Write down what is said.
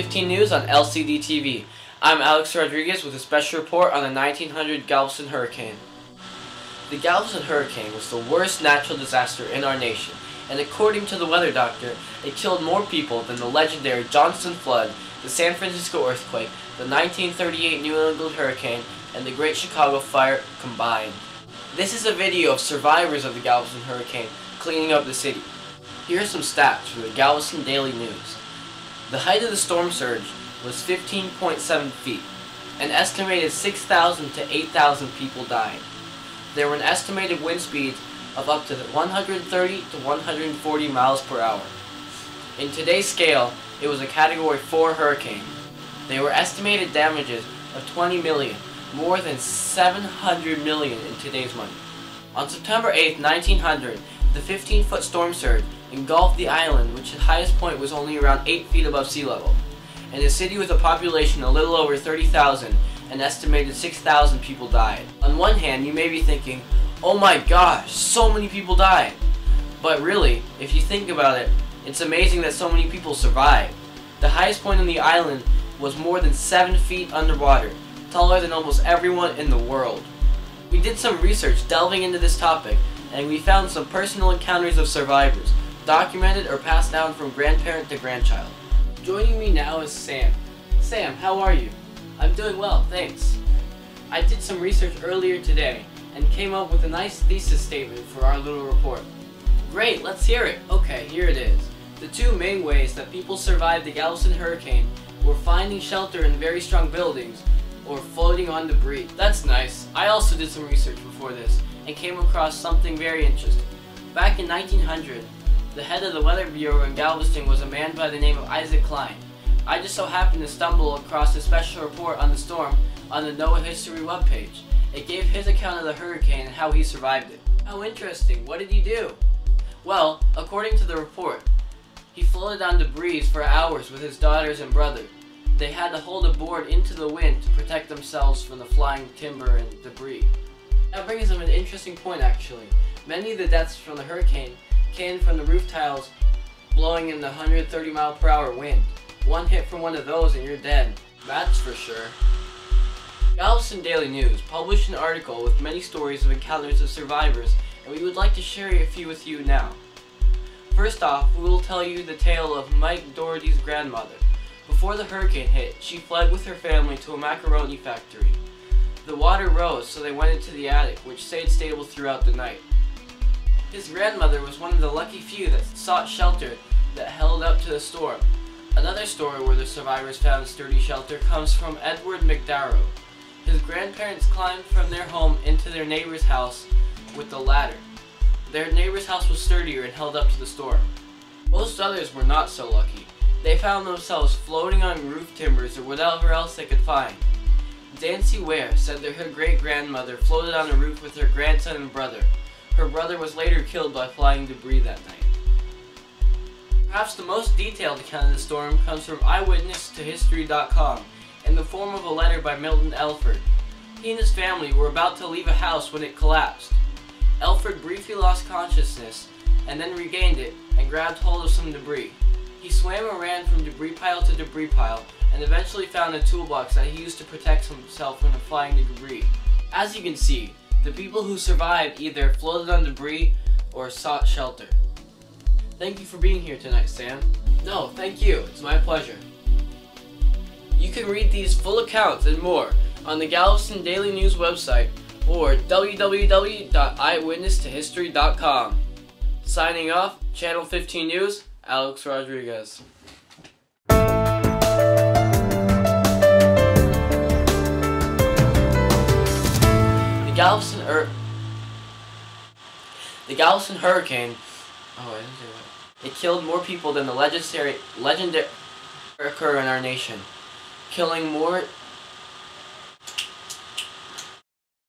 15 News on LCD TV. I'm Alex Rodriguez with a special report on the 1900 Galveston Hurricane. The Galveston Hurricane was the worst natural disaster in our nation, and according to the weather doctor, it killed more people than the legendary Johnston flood, the San Francisco earthquake, the 1938 New England hurricane, and the Great Chicago Fire combined. This is a video of survivors of the Galveston Hurricane cleaning up the city. Here are some stats from the Galveston Daily News. The height of the storm surge was 15.7 feet. An estimated 6,000 to 8,000 people died. There were an estimated wind speeds of up to 130 to 140 miles per hour. In today's scale, it was a Category 4 hurricane. There were estimated damages of 20 million, more than 700 million in today's money. On September 8, 1900, the 15-foot storm surge engulfed the island, which its highest point was only around 8 feet above sea level. In a city with a population a little over 30,000, an estimated 6,000 people died. On one hand, you may be thinking, oh my gosh, so many people died. But really, if you think about it, it's amazing that so many people survived. The highest point on the island was more than 7 feet underwater, taller than almost everyone in the world. We did some research delving into this topic, and we found some personal encounters of survivors, documented or passed down from grandparent to grandchild. Joining me now is Sam. Sam, how are you? I'm doing well, thanks. I did some research earlier today and came up with a nice thesis statement for our little report. Great, let's hear it. Okay, here it is. The two main ways that people survived the Galveston Hurricane were finding shelter in very strong buildings or floating on debris. That's nice. I also did some research before this and came across something very interesting. Back in 1900, the head of the Weather Bureau in Galveston was a man by the name of Isaac Klein. I just so happened to stumble across a special report on the storm on the NOAA History webpage. It gave his account of the hurricane and how he survived it. How interesting. What did he do? Well, according to the report, he floated on debris for hours with his daughters and brother. They had to hold a board into the wind to protect themselves from the flying timber and debris. That brings up an interesting point actually. Many of the deaths from the hurricane came from the roof tiles blowing in the 130 mile per hour wind. One hit from one of those and you're dead. That's for sure. Galveston Daily News published an article with many stories of encounters of survivors, and we would like to share a few with you now. First off, we will tell you the tale of Mike Doherty's grandmother. Before the hurricane hit, she fled with her family to a macaroni factory. The water rose, so they went into the attic, which stayed stable throughout the night. His grandmother was one of the lucky few that sought shelter that held up to the storm. Another story where the survivors found sturdy shelter comes from Edward McDarrow. His grandparents climbed from their home into their neighbor's house with a ladder. Their neighbor's house was sturdier and held up to the storm. Most others were not so lucky. They found themselves floating on roof timbers or whatever else they could find. Dancy Ware said that her great-grandmother floated on the roof with her grandson and brother. Her brother was later killed by flying debris that night. Perhaps the most detailed account of the storm comes from eyewitnesstohistory.com in the form of a letter by Milton Elford. He and his family were about to leave a house when it collapsed. Elford briefly lost consciousness and then regained it and grabbed hold of some debris. He swam and ran from debris pile to debris pile and eventually found a toolbox that he used to protect himself from the flying debris. As you can see, the people who survived either floated on debris or sought shelter. Thank you for being here tonight, Sam. No, thank you. It's my pleasure. You can read these full accounts and more on the Galveston Daily News website or www.eyewitnesstohistory.com. Signing off, Channel 15 News, Alex Rodriguez. The Galveston Hurricane, it killed more people than the legendary occur in our nation, killing more